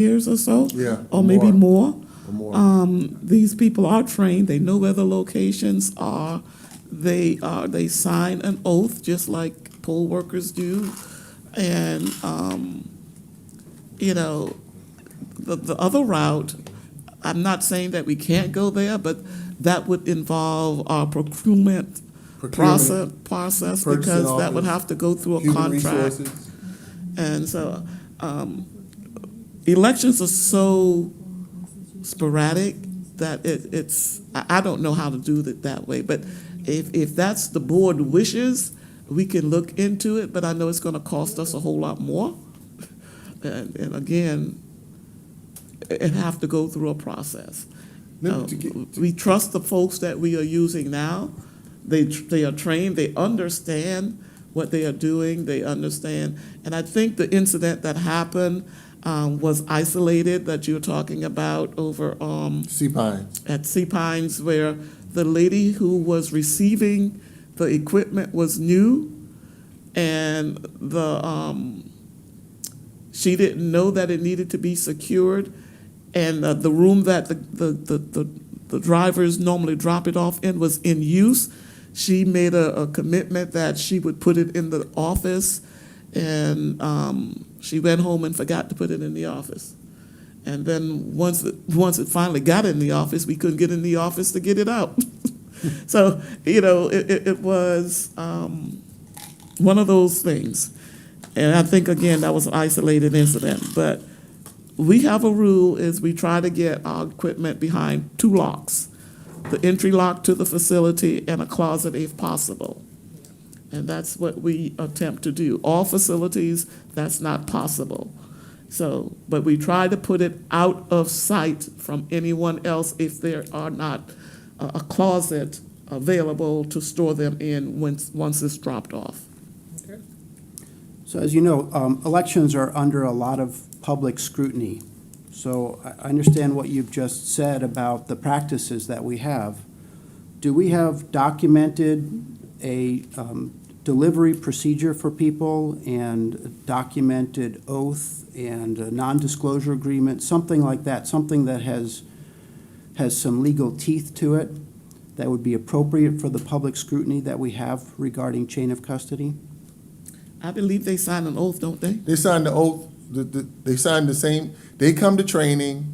years or so. Yeah, Or maybe more. or more. These people are trained. They know where the locations are. They sign an oath just like poll workers do. And, you know, the other route, I'm not saying that we can't go there, but that would involve our procurement process Purchasing because that would office, have to go through a Human contract. resources. And so, elections are so sporadic that I don't know how to do it that way. But if that's the board wishes, we can look into it, but I know it's gonna cost us a whole lot more. And again, it have to go through a process. We trust the folks that we are using now. They are trained, they understand what they are doing, they understand. And I think the incident that happened was isolated that you're talking about over Sea Pines. at Sea Pines, where the lady who was receiving the equipment was new, and she didn't know that it needed to be secured, and the room that the drivers normally drop it off in was in use. She made a commitment that she would put it in the office, and she went home and forgot to put it in the office. And then once it finally got in the office, we couldn't get in the office to get it out. So, you know, it was one of those things. And I think, again, that was an isolated incident. But we have a rule is we try to get our equipment behind 2 locks, the entry lock to the facility and a closet if possible. And that's what we attempt to do. All facilities, that's not possible. So, but we try to put it out of sight from anyone else if there are not a closet available to store them in once it's dropped off. Okay. So as you know, elections are under a lot of public scrutiny. So I understand what you've just said about the practices that we have. Do we have documented a delivery procedure for people and documented oath and a non-disclosure agreement, something like that, something that has some legal teeth to it that would be appropriate for the public scrutiny that we have regarding chain of custody? I believe they sign an oath, don't they? They signed the oath, they signed the same, they come to training.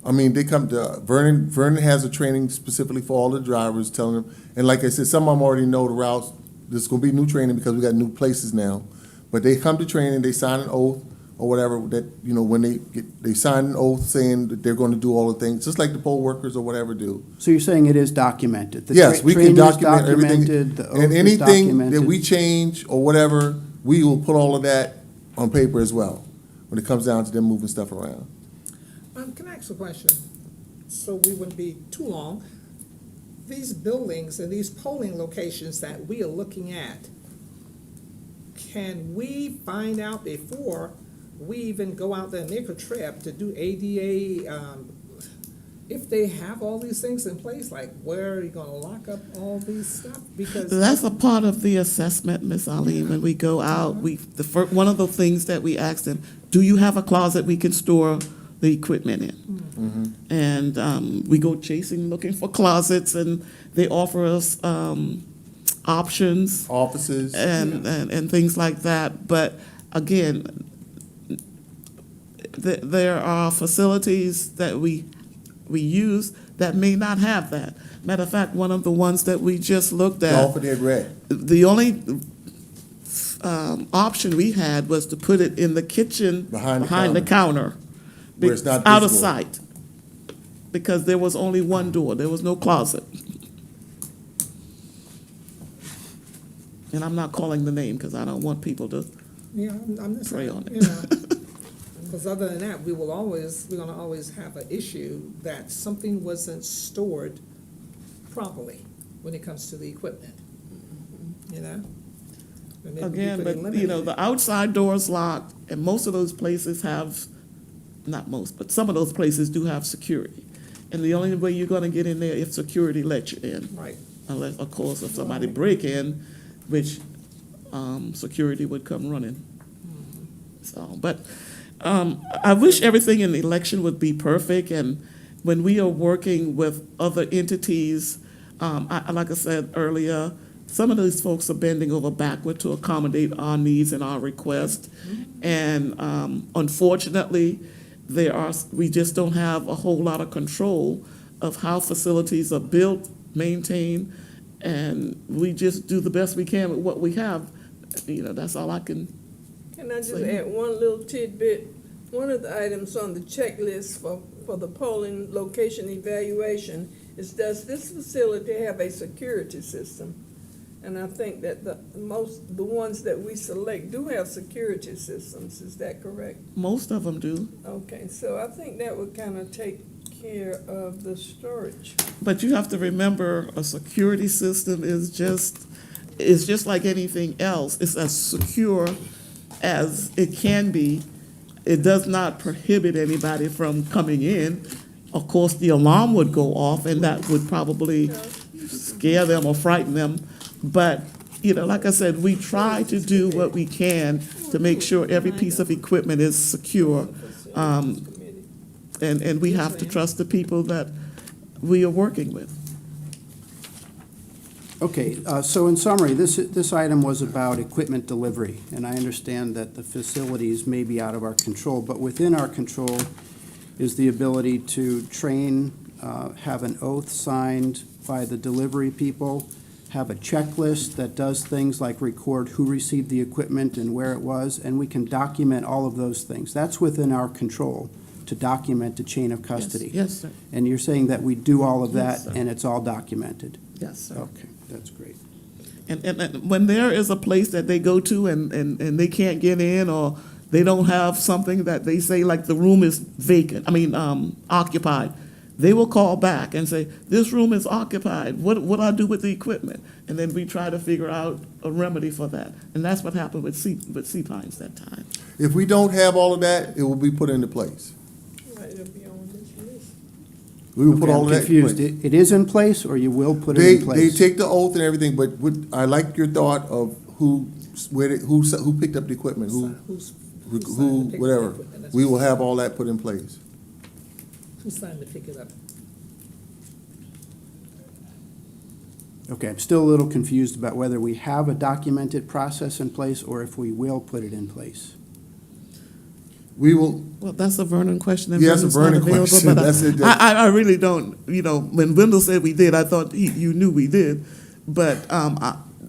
I mean, they come to, Vernon has a training specifically for all the drivers, telling them, and like I said, some of them already know the routes. There's gonna be new training because we got new places now. But they come to training, they sign an oath or whatever, that, you know, when they sign an oath saying that they're gonna do all the things, just like the poll workers or whatever do. So you're saying it is documented? The Yes, we can training is document everything. documented, the oath And is anything that documented. we change or whatever, we will put all of that on paper as well, when it comes down to them moving stuff around. Can I ask a question? So we wouldn't be too long. These buildings and these polling locations that we are looking at, can we find out before we even go out there and make a trip to do ADA, if they have all these things in place, like where are you gonna lock up all these stuff? Because That's a part of the assessment, Ms. Ali. When we go out, one of the things that we ask them, do you have a closet we can store the equipment in? And we go chasing, looking for closets, and they offer us options Offices. and things like that. But again, there are facilities that we use that may not have that. Matter of fact, one of the ones that we just looked at, Golf and red. the only option we had was to put it in the kitchen Behind the counter, Where it's not out of visible. sight, because there was only one door. There was no closet. And I'm not calling the name because I don't want people to yeah, I'm just pray saying, on it. you know. Because other than that, we're gonna always have an issue that something wasn't stored properly when it comes to the equipment, you know? And maybe we Again, could but you eliminate know, it. the outside door is locked, and most of those places have, not most, but some of those places do have security. And the only way you're gonna get in there if security lets you in. Right. Unless, of course, if somebody break in, which security would come running. So, but I wish everything in the election would be perfect, and when we are working with other entities, like I said earlier, some of these folks are bending over backward to accommodate our needs and our requests. And unfortunately, we just don't have a whole lot of control of how facilities are built, maintained, and we just do the best we can with what we have. That's all I can. Can I just add one little tidbit? One of the items on the checklist for the polling location evaluation is, does this facility have a security system? And I think that the ones that we select do have security systems. Is that correct? Most of them do. Okay, so I think that would kind of take care of the storage. But you have to remember, a security system is just like anything else. It's as secure as it can be. It does not prohibit anybody from coming in. Of course, the alarm would go off, and that would probably scare them or frighten them. But, like I said, we try to do what we can to make sure every piece of equipment is secure. And we have to trust the people that we are working with. Okay, so in summary, this item was about equipment delivery, and I understand that the facilities may be out of our control, but within our control is the ability to train, have an oath signed by the delivery people, have a checklist that does things like record who received the equipment and where it was, and we can document all of those things. That's within our control, to document the chain of custody. Yes, sir. And you're saying that we do all of that, Yes, sir. and it's all documented? Yes, sir. Okay, that's great. And when there is a place that they go to and they can't get in, or they don't have something that they say, like the room is vacant, occupied, they will call back and say, this room is occupied, what do I do with the equipment? And then we try to figure out a remedy for that. And that's what happened with Sea Pines that time. If we don't have all of that, it will be put into place. Right, it'll be on this list. We will put Okay, all I'm of that in confused. place. It is in place, or you will put it They in place? take the oath and everything, but I like your thought of who picked up the equipment, who Who signed to pick up the whatever. equipment? That's We will what- have all that put in place. Who signed to pick it up? Okay, I'm still a little confused about whether we have a documented process in place or if we will put it in place. We will, Well, that's a Vernon question, and Yeah, it's a Vernon's not Vernon available, question. but That's it. I really don't, when Wendell said we did, I thought you knew we did. But,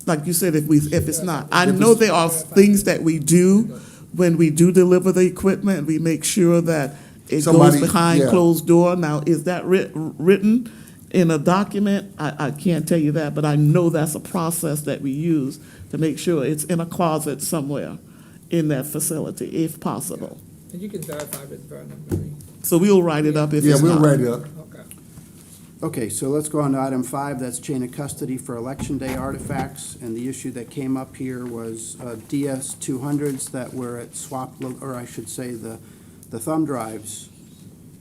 like you said, if it's not, I If know it's- there are things that we do when we do deliver the equipment, we make sure that it Somebody- goes behind yeah. closed door. Now, is that written in a document? I can't tell you that, but I know that's a process that we use to make sure it's in a closet somewhere in that facility, if possible. And you can verify with Vernon, Marie. So we'll write it up if yeah, it's we'll not. write it up. Okay. Okay, so let's go on to item 5, that's chain of custody for Election Day artifacts. And the issue that came up here was DS-200s that were at or I should say the thumb drives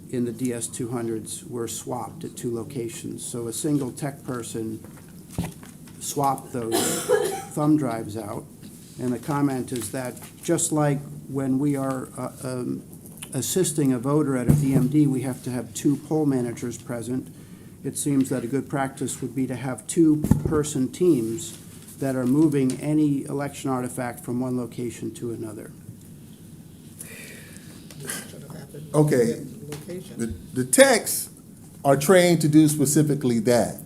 in the DS-200s were swapped at 2 locations. So a single tech person swapped those thumb drives out. And the comment is that just like when we are assisting a voter at a VMD, we have to have 2 poll managers present. It seems that a good practice would be to have 2-person teams that are moving any election artifact from one location to another. Should have happened. Okay. Location. The techs are trained to do specifically that.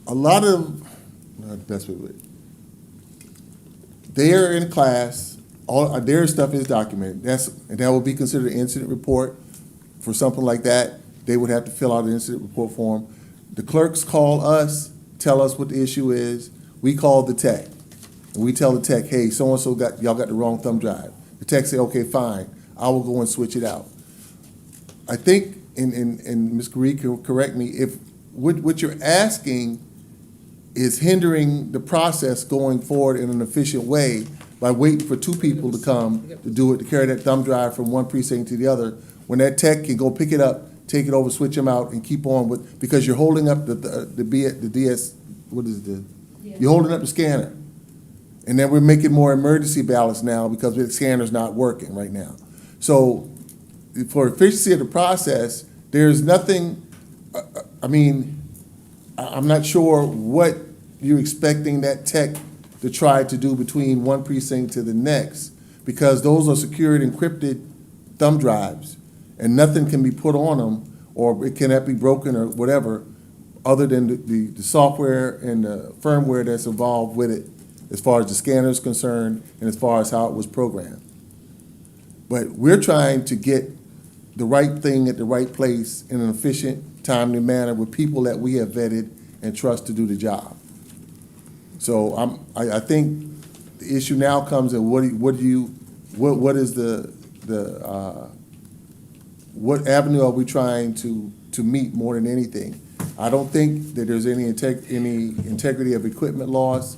A lot of, that's what they're in class, all their stuff is documented. And that would be considered an incident report. For something like that, they would have to fill out an incident report form. The clerks call us, tell us what the issue is. We call the tech. And we tell the tech, hey, so-and-so y'all got the wrong thumb drive. The tech say, okay, fine, I will go and switch it out. I think, and Ms. Caree can correct me, if what you're asking is hindering the process going forward in an efficient way by waiting for 2 people to come to do it, to carry that thumb drive from one precinct to the other, when that tech can go pick it up, take it over, switch them out, and keep on with, because you're holding up the DS, what is it? You're holding up the scanner. And then we're making more emergency ballots now because the scanner's not working right now. So for efficiency of the process, there's nothing, I mean, I'm not sure what you're expecting that tech to try to do between one precinct to the next, because those are secured, encrypted thumb drives, and nothing can be put on them, or it cannot be broken or whatever, other than the software and the firmware that's involved with it, as far as the scanner is concerned and as far as how it was programmed. But we're trying to get the right thing at the right place in an efficient, timely manner with people that we have vetted and trust to do the job. So I think the issue now comes at what is what avenue are we trying to meet more than anything? I don't think that there's any integrity of equipment loss.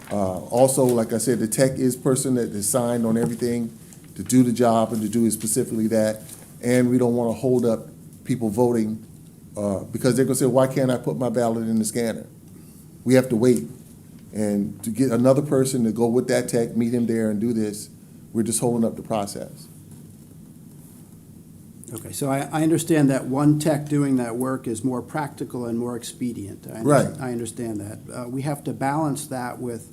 Also, like I said, the tech is person that is signed on everything to do the job and to do specifically that. And we don't want to hold up people voting because they're going to say, why can't I put my ballot in the scanner? We have to wait. And to get another person to go with that tech, meet him there and do this, we're just holding up the process. Okay, so I understand that one tech doing that work is more practical and more expedient. Right. I understand that. We have to balance that with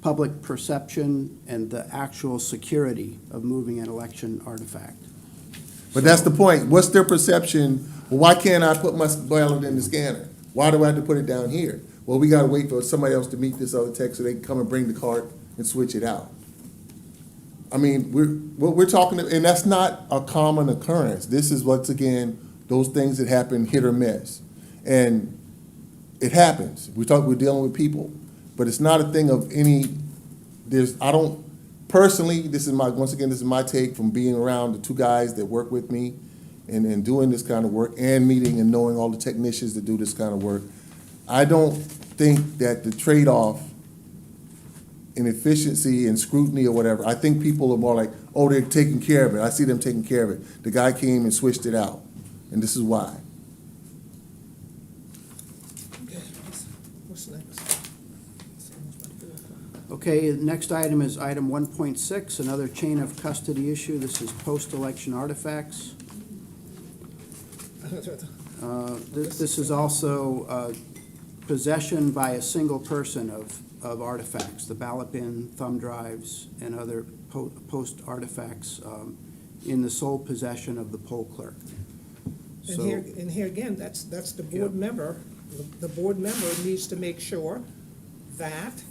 public perception and the actual security of moving an election artifact. But that's the point. What's their perception? Well, why can't I put my ballot in the scanner? Why do I have to put it down here? Well, we got to wait for somebody else to meet this other tech so they can come and bring the cart and switch it out. I mean, we're talking, and that's not a common occurrence. This is, once again, those things that happen hit or miss. And it happens. We're dealing with people. But it's not a thing of personally, this is my take from being around the two guys that work with me and doing this kind of work and meeting and knowing all the technicians that do this kind of work. I don't think that the trade-off in efficiency and scrutiny or whatever, I think people are more like, oh, they're taking care of it. I see them taking care of it. The guy came and switched it out, and this is why. Okay, what's next? Okay, the next item is item 1.6, another chain of custody issue. This is post-election artifacts. This is also possession by a single person of artifacts, the ballot bin, thumb drives, and other post artifacts in the sole possession of the poll clerk. And here again, that's the board member. The board member needs to make sure that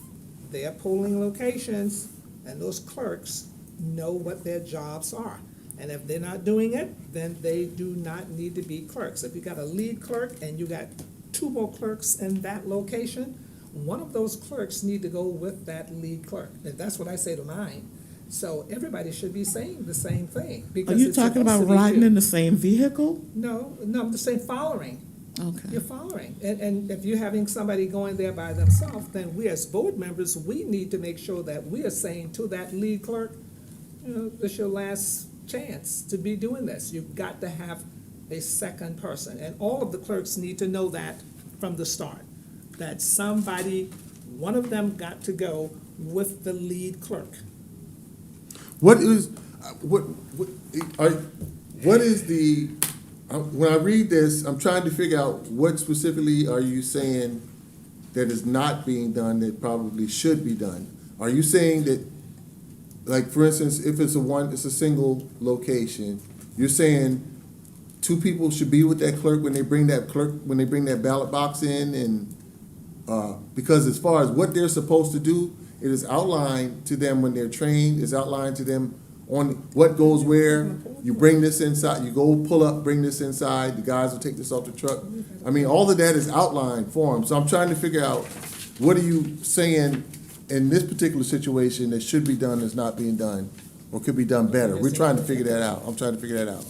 their polling locations and those clerks know what their jobs are. And if they're not doing it, then they do not need to be clerks. If you got a lead clerk and you got two more clerks in that location, one of those clerks need to go with that lead clerk. And that's what I say to mine. So everybody should be saying the same thing. Are Because you it's a talking about custody riding issue. in the same vehicle? No, I'm just saying following. Okay. You're following. And if you're having somebody going there by themselves, then we as board members, we need to make sure that we are saying to that lead clerk, you know, this is your last chance to be doing this. You've got to have a second person. And all of the clerks need to know that from the start, that one of them got to go with the lead clerk. What is the, when I read this, I'm trying to figure out what specifically are you saying that is not being done that probably should be done? Are you saying that, like, for instance, if it's a single location, you're saying two people should be with that clerk when they bring that ballot box in, and because as far as what they're supposed to do, it is outlined to them when they're trained, it's outlined to them on what goes where. You bring this inside, you go pull up, bring this inside, the guys will take this off the truck. I mean, all of that is outlined for them. So I'm trying to figure out, what are you saying in this particular situation that should be done that's not being done, or could be done better? We're trying to figure that out. I'm trying to figure that out.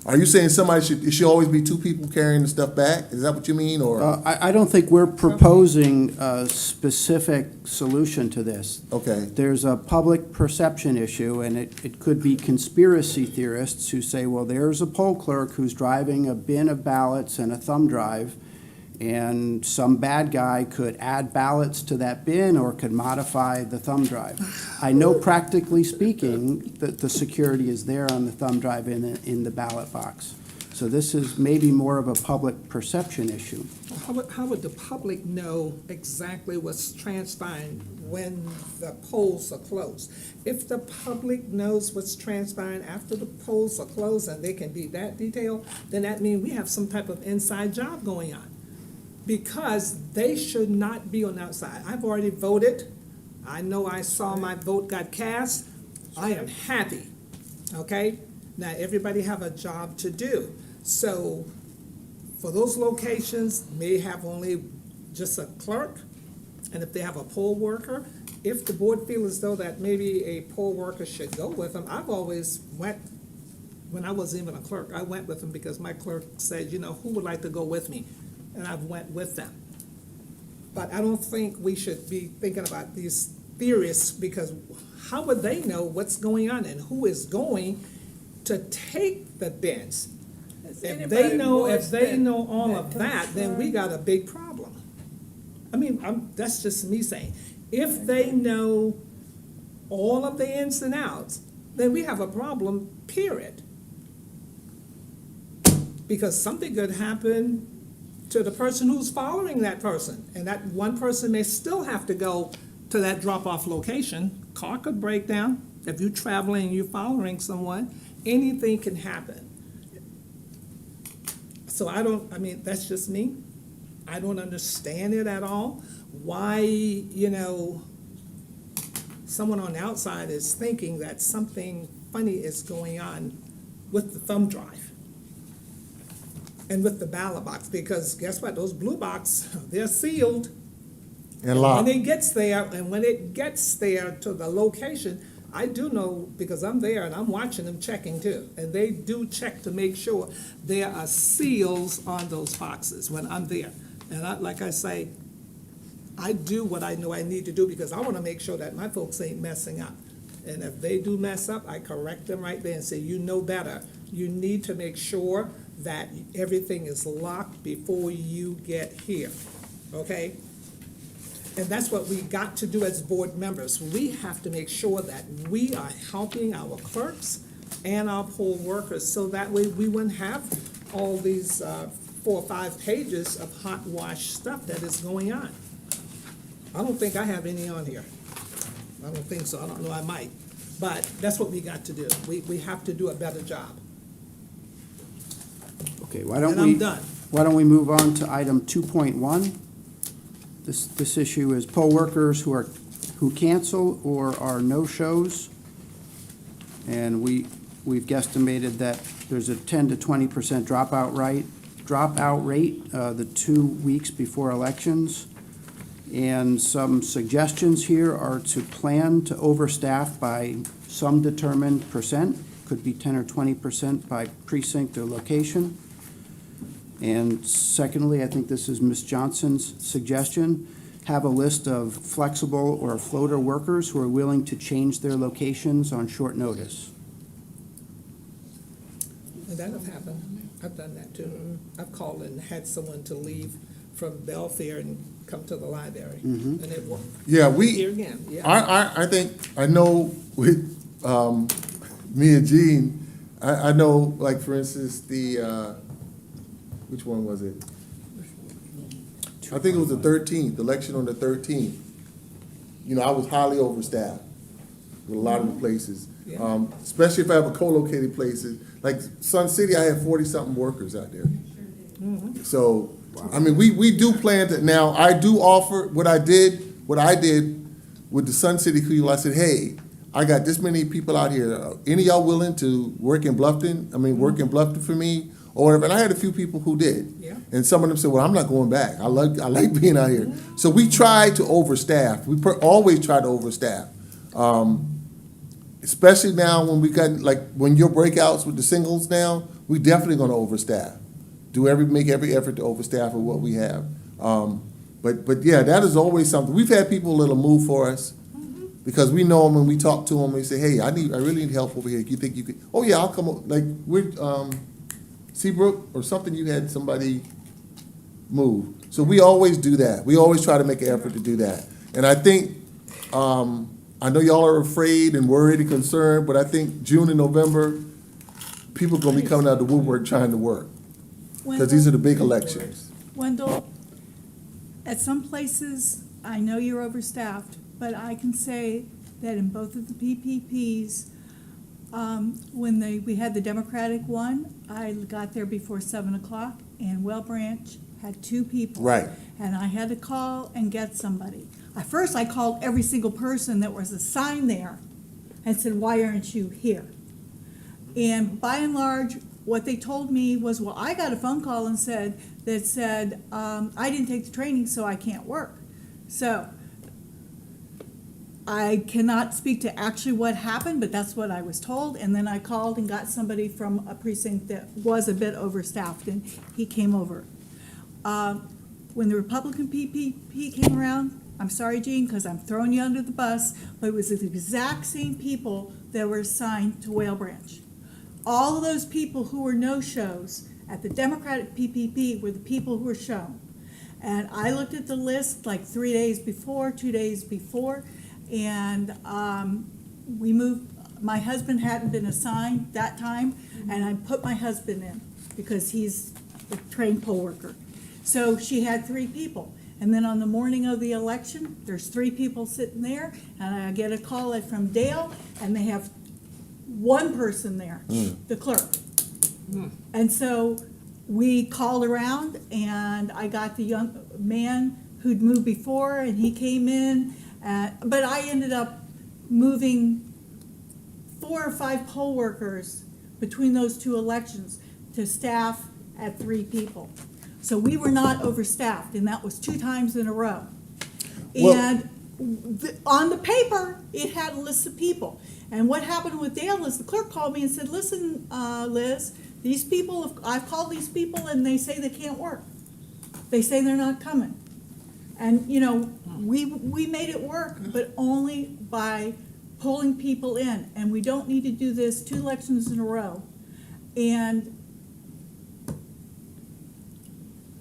Are you saying it should always be two people carrying the stuff back? Is that what you mean, or? I don't think we're proposing a specific solution to this. Okay, There's a public perception issue, and it could be conspiracy theorists who say, well, there's a poll clerk who's driving a bin of ballots and a thumb drive, And some bad guy could add ballots to that bin or could modify the thumb drive. I know practically speaking that the security is there on the thumb drive in the ballot box. So this is maybe more of a public perception issue. How would the public know exactly what's transpiring when the polls are closed? If the public knows what's transpiring after the polls are closed and they can be that detailed, then that means we have some type of inside job going on. Because they should not be on the outside. I've already voted. I know I saw my vote got cast. I am happy, okay? Now, everybody have a job to do. So for those locations, may have only just a clerk, and if they have a poll worker, if the board feels as though that maybe a poll worker should go with them, I've always went, when I wasn't even a clerk, I went with them because my clerk said, you know, who would like to go with me? And I went with them. But I don't think we should be thinking about these theorists, because how would they know what's going on and who is going to take the bins? Has If anybody they know voiced all of that, then we concern? got a big problem. I mean, that's just me saying. If they know all of the ins and outs, then we have a problem, period. Because something could happen to the person who's following that person, and that one person may still have to go to that drop-off location. Car could break down. If you're traveling and you're following someone, anything can happen. So I mean, that's just me. I don't understand it at all. Why, you know, someone on the outside is thinking that something funny is going on with the thumb drive and with the ballot box, because guess what? Those blue boxes, they're sealed. And locked. When it gets there to the location, I do know, because I'm there and I'm watching them checking too. And they do check to make sure there are seals on those boxes when I'm there. And like I say, I do what I know I need to do because I want to make sure that my folks ain't messing up. And if they do mess up, I correct them right there and say, you know better. You need to make sure that everything is locked before you get here, okay? And that's what we got to do as board members. We have to make sure that we are helping our clerks and our poll workers, so that way we wouldn't have all these 4 or 5 pages of hot wash stuff that is going on. I don't think I have any on here. I don't think so. I don't know, I might. But that's what we got to do. We have to do a better job. Okay, why And don't I'm done. why don't we move on to item 2.1? This issue is poll workers who cancel or are no-shows. And we've guesstimated that there's a 10 to 20% dropout rate the 2 weeks before elections. And some suggestions here are to plan to overstaff by some determined percent, could be 10 or 20% by precinct or location. And secondly, I think this is Ms. Johnson's suggestion, have a list of flexible or floater workers who are willing to change their locations on short notice. And that'll happen. I've done that too. I've called and had someone to leave from Belfair and come to the library, and it worked. Yeah, Here again, yeah. I think, I know with, me and Gene, I know, like, for instance, which one was it? I think it was the 13th, election on the 13th. You know, I was highly overstaffed with a lot of the places. Yeah. Especially if I have a co-located places. Like Sun City, I had 40-something workers out there. So, I mean, we do plan to, now, I do offer, what I did with the Sun City people, I said, hey, I got this many people out here. Any of y'all willing to work in Bluffton? I mean, work in Bluffton for me? Or whatever. And I had a few people who did. Yeah. And some of them said, well, I'm not going back. I like being out here. So we try to overstaff. We always try to overstaff. Especially now when we got, like, when your breakouts with the singles now, we definitely gonna overstaff. Make every effort to overstaff with what we have. But yeah, that is always something. We've had people that'll move for us because we know them and we talk to them and we say, hey, I really need help over here. You think you could? Oh yeah, I'll come. Like we're Seabrook or something. You had somebody move. So we always do that. We always try to make an effort to do that. And I think, I know y'all are afraid and worried and concerned, but I think June and November, people are gonna be coming out of the woodwork trying to work. Because these are the big elections. Wendell, at some places, I know you're overstaffed, but I can say that in both of the PPPs, when we had the Democratic one, I got there before 7 o'clock, and Well Branch had 2 people. Right. And I had to call and get somebody. At first, I called every single person that was assigned there and said, why aren't you here? And by and large, what they told me was, well, I got a phone call and said, I didn't take the training, so I can't work. So I cannot speak to actually what happened, but that's what I was told. And then I called and got somebody from a precinct that was a bit overstaffed, and he came over. When the Republican PPP came around, I'm sorry, Gene, because I'm throwing you under the bus, but it was the exact same people that were assigned to Whale Branch. All of those people who were no-shows at the Democratic PPP were the people who were shown. And I looked at the list like 3 days before, 2 days before, and we moved. My husband hadn't been assigned that time, and I put my husband in because he's a trained poll worker. So she had 3 people. And then on the morning of the election, there's 3 people sitting there, and I get a call from Dale, and they have 1 person there, the clerk. And so we called around, and I got the young man who'd moved before, and he came in, but I ended up moving 4 or 5 poll workers between those 2 elections to staff at 3 people. So we were not overstaffed, and that was 2 times in a row. Well- And on the paper, it had a list of people. And what happened with Dale is the clerk called me and said, listen, Liz, these people, I've called these people and they say they can't work. They say they're not coming. And, you know, we made it work, but only by pulling people in. And we don't need to do this 2 elections in a row. And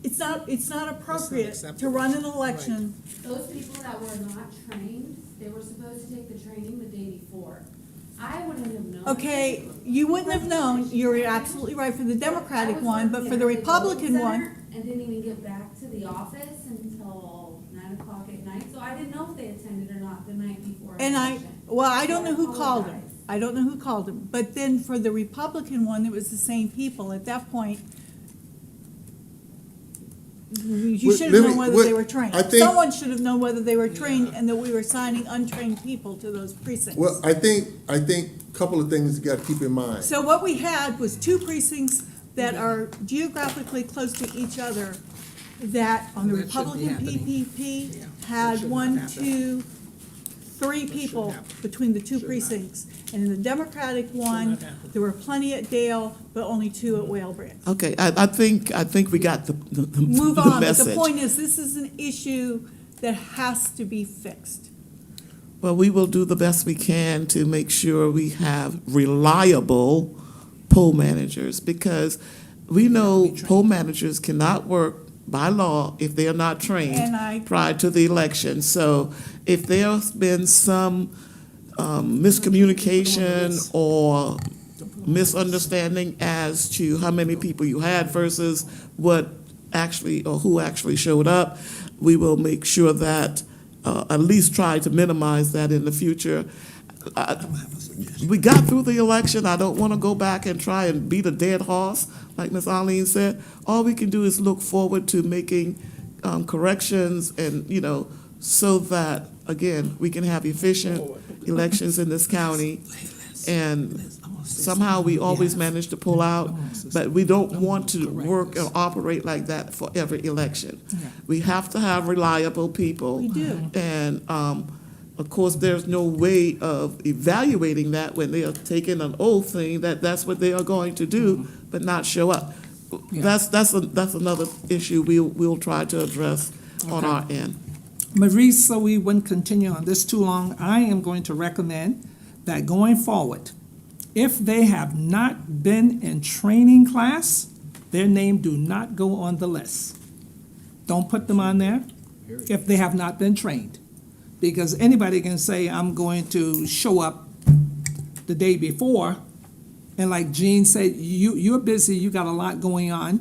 it's not appropriate to acceptable. run an election. Those people that were not trained, they were supposed to take the training the day before. I wouldn't have known. Okay, you wouldn't have known, you're absolutely right for the Democratic I was one, but working for the at Republican voting one, center And didn't even get back to the office until 9 o'clock at night, so I didn't know if they attended or not the night before. and election. I don't know who I called him. apologize. I don't know who called him, but then for the Republican one, it was the same people. At that point, you Well, should let have me- known whether what- they were trained. I think- Someone should have known whether they were trained and that we were signing untrained people to those precincts. Well, I think a couple of things you gotta keep in mind. So what we had was 2 precincts that are geographically close to each other, that on the That shouldn't be Republican happening. PPP Yeah, that had should not 1, happen. 2, 3 shouldn't people happen. between the 2 Should not. precincts. And in the Democratic one, not happen. there were plenty at Dale, but only 2 at Whale Branch. Okay, I think we got the Move the on, but message. the point is, this is an issue that has to be fixed. Well, we will do the best we can to make sure we have reliable poll managers, because we know poll managers cannot work by law if they are not trained And I- prior to the election. So if there's been some miscommunication or misunderstanding as to how many people you had versus what actually, or who actually showed up, we will make sure that, at least try to minimize that in the future. We got through the election. I don't want to go back and try and beat a dead horse, like Ms. Arlene said. All we can do is look forward to making corrections and, you know, so that, again, we can have efficient elections in this county. And somehow we always manage to pull out, but we don't want to work and operate like that for every election. We have to have reliable people. We do. And, of course, there's no way of evaluating that when they are taking an oath saying that that's what they are going to do, but not show up. Yeah. That's another issue we'll try to address on our end. Maurice, so we wouldn't continue on this too long, I am going to recommend that going forward, if they have not been in training class, their name do not go on the list. don't put them on there if they have not been trained. Because anybody can say, I'm going to show up the day before, and like Jean said, you're busy, you got a lot going on,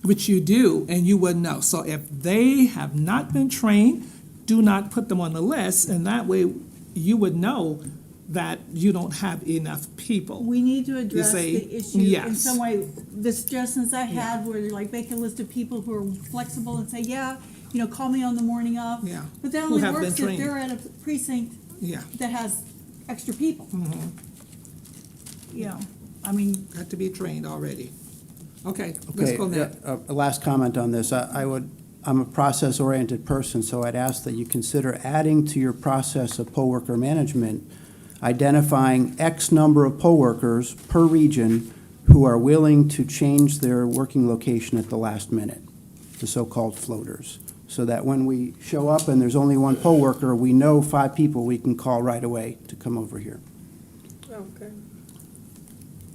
which you do, and you wouldn't know. So if they have not been trained, do not put them on the list, and that way you would know that you don't have enough people. We need to address say, the issue in yes. some way. The suggestions I had were like make a list of people who are flexible and say, yeah, call me on the morning of. Yeah. But that Who only have been works if trained. they're at a precinct Yeah, that has extra people. Mm-hmm. I mean, got to be trained already. Okay, let's go next. A last comment on this. I'm a process-oriented person, so I'd ask that you consider adding to your process of poll worker management, identifying X number of poll workers per region who are willing to change their working location at the last minute, the so-called floaters. So that when we show up and there's only one poll worker, we know 5 people we can call right away to come over here. Okay.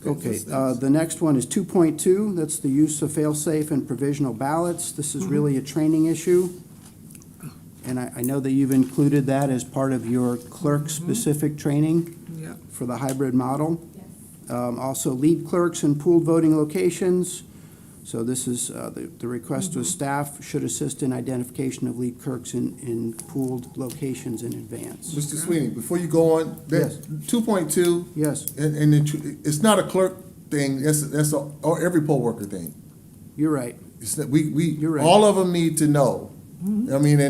Okay, the next one is 2.2, that's the use of fail-safe and provisional ballots. This is really a training issue. And I know that you've included that as part of your clerk-specific training Yeah, for the hybrid model. Yes. Also, lead clerks in pooled voting locations. So this is, the request was staff should assist in identification of lead clerks in pooled locations in advance. Mr. Sweeney, before you go on, Yes. that 2.2, Yes, and it's not a clerk thing, that's every poll worker thing. you're right. It's that we You're right. all of them need to know. I mean,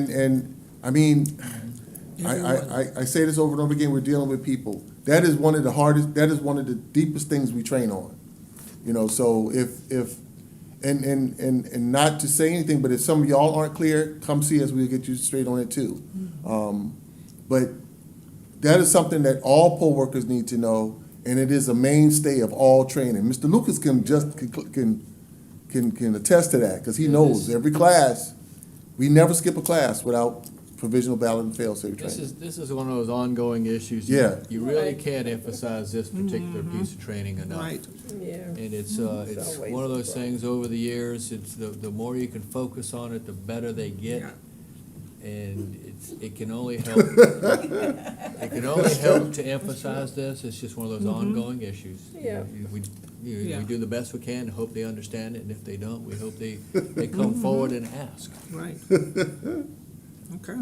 I say this over and over again, we're dealing with people. That is one of the hardest, that is one of the deepest things we train on. So if and not to say anything, but if some of y'all aren't clear, come see us, we'll get you straight on it too. But that is something that all poll workers need to know, and it is a mainstay of all training. Mr. Lucas can attest to that, because he knows every class, we never skip a class without provisional ballot and fail-safe training. This is one of those ongoing issues. Yeah. You really Right. can't emphasize this particular piece of training enough. right. Yeah. And it's always one of those a problem. things over the years, it's the more you can focus on it, the better they get. Yeah. And it can only help, it can only help to emphasize this, it's just one of those ongoing issues. Yeah. Yeah. We do the best we can, hope they understand it, and if they don't, we hope they come forward and ask. Right. Okay.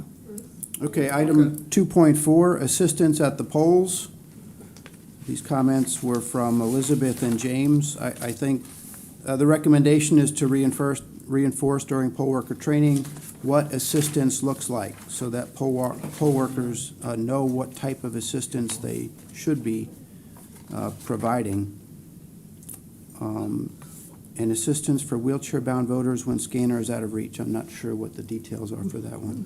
Okay, item 2.4, assistance at the polls. These comments were from Elizabeth and James. I think the recommendation is to reinforce during poll worker training what assistance looks like, so that poll workers know what type of assistance they should be providing. And assistance for wheelchair-bound voters when scanner is out of reach. I'm not sure what the details are for that one.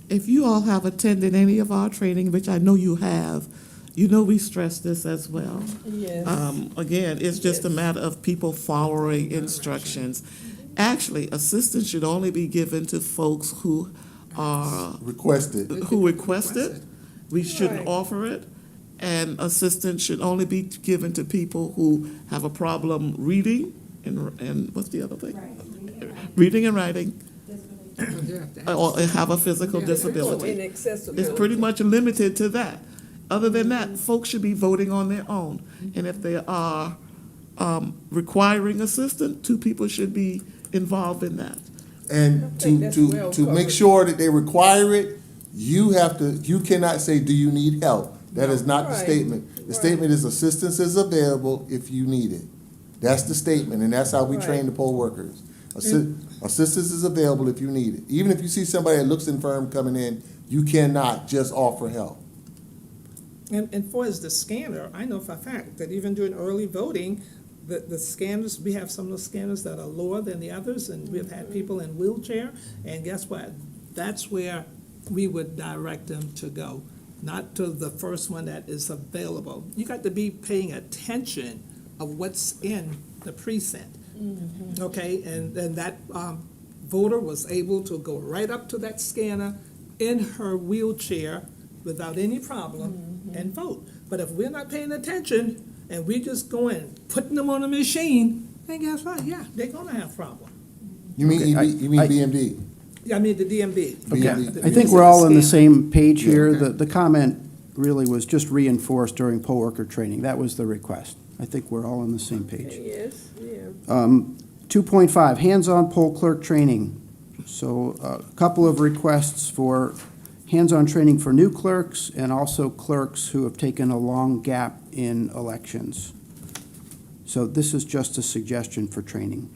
If you all have attended any of our training, which I know you have, we stress this as well. Yes. Again, it's just a matter of people following instructions. Actually, assistance should only be given to folks who are, Requested. who request it. We shouldn't Right. offer it. And assistance should only be given to people who have a problem reading and what's the other thing? Right. Reading and writing, Disability. or have a physical disability. Inaccessibility. It's pretty much limited to that. Other than that, folks should be voting on their own. And if they are requiring assistance, 2 people should be involved in that. And I think that's well to make covered. sure that they require it, you cannot say, do you need help? That is not the Right. statement. The Right. statement is assistance is available if you need it. That's the statement, and that's how we train Right. the poll workers. Assistance is available if you need it. Even if you see somebody that looks infirm coming in, you cannot just offer help. And for as the scanner, I know for a fact that even during early voting, the scanners, we have some of the scanners that are lower than the others, and we've had people in wheelchair, and guess what? That's where we would direct them to go, not to the first one that is available. You got to be paying attention of what's in the precinct. Okay, and then that voter was able to go right up to that scanner in her wheelchair without any problem and vote. But if we're not paying attention and we just go in, putting them on a machine, then guess what? Yeah, they're gonna have problem. You mean Okay, you mean I- BMD? I mean, the DMV. Okay, Yeah. I think we're all on the Scan. same page here. okay. The comment really was just reinforced during poll worker training. That was the request. I think we're all on the same page. Yes, yeah. 2.5, hands-on poll clerk training. So a couple of requests for hands-on training for new clerks and also clerks who have taken a long gap in elections. So this is just a suggestion for training.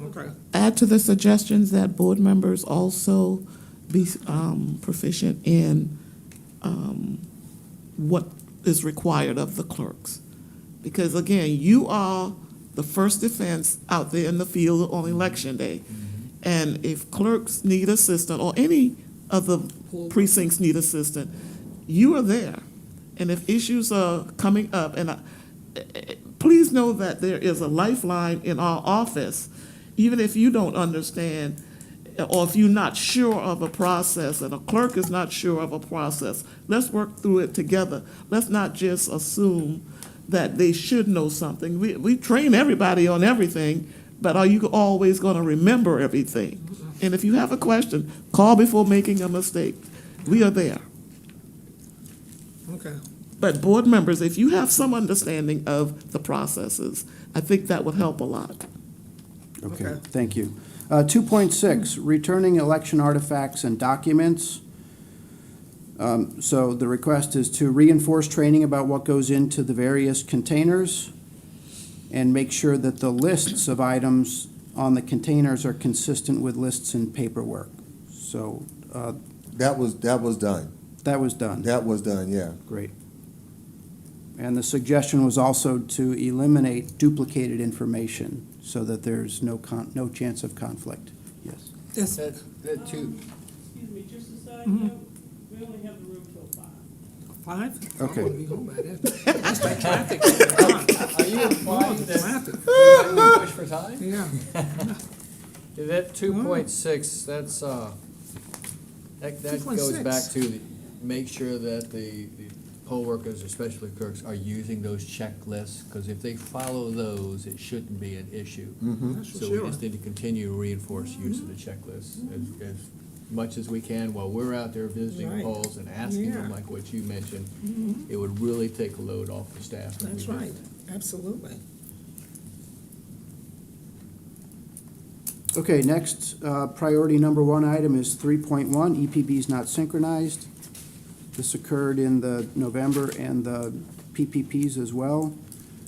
Okay. Add to the suggestions that board members also be proficient in what is required of the clerks. Because again, you are the first defense out there in the field on election day. And if clerks need assistance, or any of the precincts need assistance, you are there. And if issues are coming up, and please know that there is a lifeline in our office, even if you don't understand, or if you're not sure of a process, and a clerk is not sure of a process, let's work through it together. Let's not just assume that they should know something. We train everybody on everything, but are you always going to remember everything? And if you have a question, call before making a mistake. We are there. Okay. But board members, if you have some understanding of the processes, I think that would help a lot. Okay, Okay. thank you. 2.6, returning election artifacts and documents. So the request is to reinforce training about what goes into the various containers and make sure that the lists of items on the containers are consistent with lists in paperwork. So That was done. that was done. That was done, yeah. Great. And the suggestion was also to eliminate duplicated information so that there's no chance of conflict. Yes. Yes. That too, Excuse me, just a side note, we only have the room till 5. 5? Okay. I wanna be home by then. That's that traffic. Come on. are you implying that Traffic. we might push for time? Yeah. Yeah, that 2.6, that's, that goes 2.6. back to make sure that the poll workers, especially clerks, are using those checklists, because if they follow those, it shouldn't be an issue. That's for So sure. we just need to continue to reinforce use of the checklists as much as we can while we're out there visiting Right. polls and asking them, Yeah. like what you mentioned. It would really take a load off the staff. if we That's did right. that. Absolutely. Okay, next, priority number 1 item is 3.1, EPBs not synchronized. This occurred in the November and the PPPs as well.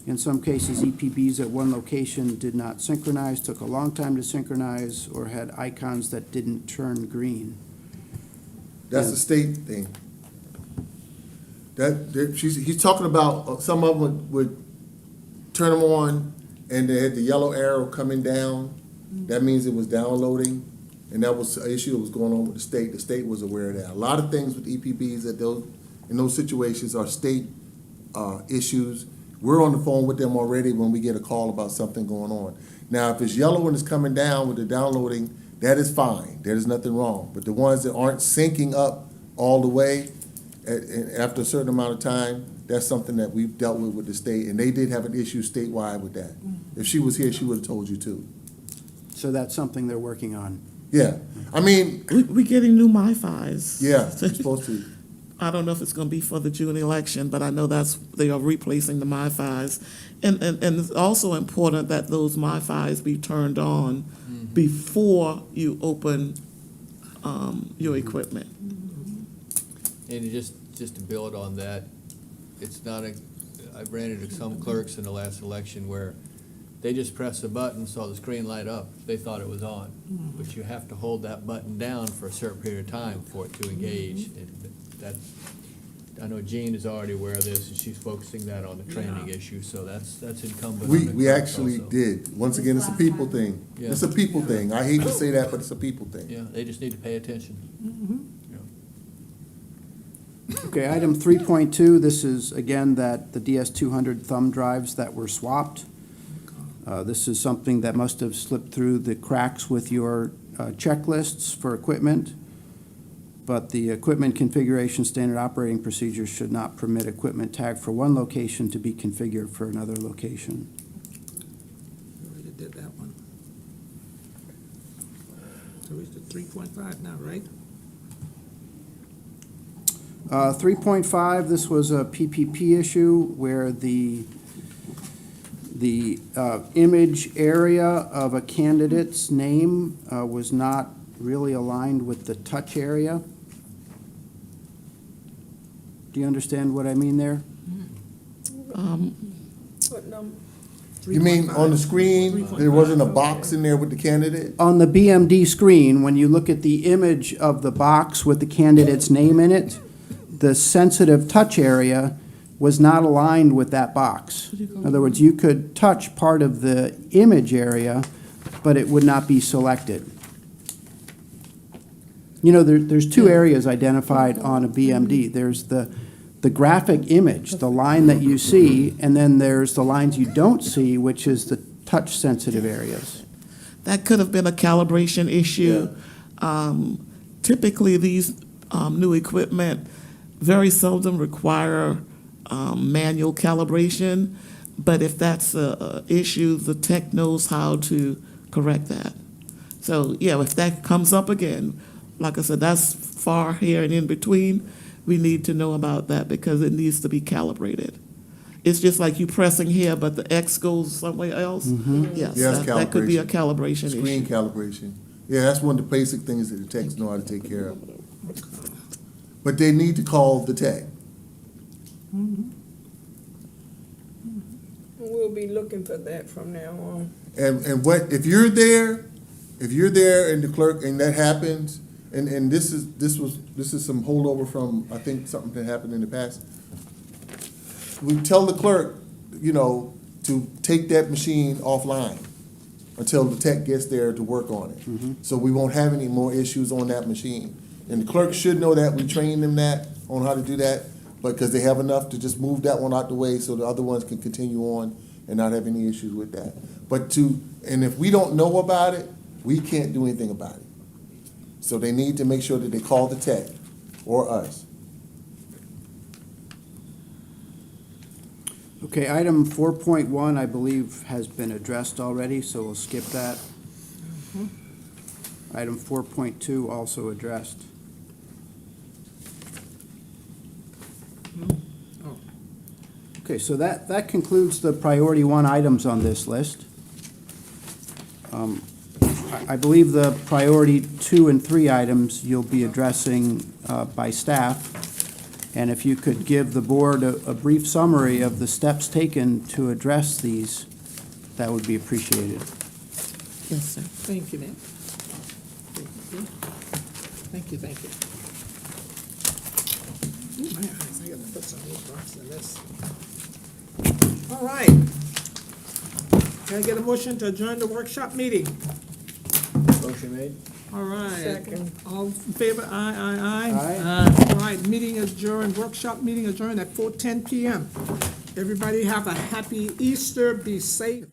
In some cases, EPBs at one location did not synchronize, took a long time to synchronize, or had icons that didn't turn green. That's a state thing. He's talking about, some of them would turn them on, and they had the yellow arrow coming down. That means it was downloading, and that was an issue that was going on with the state. The state was aware of that. A lot of things with EPBs in those situations are state issues. We're on the phone with them already when we get a call about something going on. Now, if it's yellow and it's coming down with the downloading, that is fine. There is nothing wrong. But the ones that aren't syncing up all the way, after a certain amount of time, that's something that we've dealt with the state, and they did have an issue statewide with that. If she was here, she would have told you too. So that's something they're working on. Yeah, I mean, We're getting new MiFis. yeah, you're supposed to. I don't know if it's going to be for the June election, but I know they are replacing the MiFis. And it's also important that those MiFis be turned on before you open your equipment. And just to build on that, it's not I ran into some clerks in the last election where they just pressed a button, saw the screen light up, they thought it was on. But you have to hold that button down for a certain period of time for it to engage. And I know Jean is already aware of this, and she's focusing that on the training issue, so that's incumbent on the We clerks actually also. did. Once again, it's a people thing. Yeah. It's a people thing. I hate to say that, but it's a people thing. Yeah, they just need to pay attention. Yeah. Okay, item 3.2, this is again that the DS200 thumb drives that were swapped. This is something that must have slipped through the cracks with your checklists for equipment, but the equipment configuration standard operating procedures should not permit equipment tagged for one location to be configured for another location. We already did that one. So it's the 3.5 now, right? 3.5, this was a PPP issue where the image area of a candidate's name was not really aligned with the touch area. Do you understand what I mean there? What number? You mean on the screen, 3.5. there wasn't a box in there with the candidate? On the BMD screen, when you look at the image of the box with the candidate's name in it, the sensitive touch area was not aligned with that box. In other words, you could touch part of the image area, but it would not be selected. You know, there's two areas identified on a BMD. There's the graphic image, the line that you see, and then there's the lines you don't see, which is the touch-sensitive areas. That could have been a calibration issue. Typically, these new equipment very seldom require manual calibration, but if that's a issue, the tech knows how to correct that. So, yeah, if that comes up again, like I said, that's far here and in between. We need to know about that because it needs to be calibrated. It's just like you pressing here, but the X goes somewhere else. Yes, Yeah, it's that could be a calibration. calibration Screen issue. calibration. Yeah, that's one of the basic things that the techs know how to take care of. But they need to call the tech. We'll be looking for that from now on. And what, if you're there and the clerk, and that happens, and this is some holdover from, I think, something that happened in the past. We tell the clerk, you know, to take that machine offline until the tech gets there to work on it. So we won't have any more issues on that machine. And the clerk should know that, we train them that, on how to do that, but, because they have enough to just move that one out the way so the other ones can continue on and not have any issues with that. But and if we don't know about it, we can't do anything about it. So they need to make sure that they call the tech or us. Okay, item 4.1, I believe, has been addressed already, so we'll skip that. Item 4.2 also addressed. Okay, so that concludes the priority one items on this list. I believe the priority 2 and 3 items you'll be addressing by staff. And if you could give the board a brief summary of the steps taken to address these, that would be appreciated. Yes, sir. Thank you, ma'am. Thank you. Ooh, my eyes, I gotta put some more drops in this. All right. Can I get a motion to adjourn the workshop meeting? Motion made? All right. Second. All in favor, aye. Aye. All right, meeting adjourned, workshop meeting adjourned at 4:10 PM. Everybody have a happy Easter, be safe.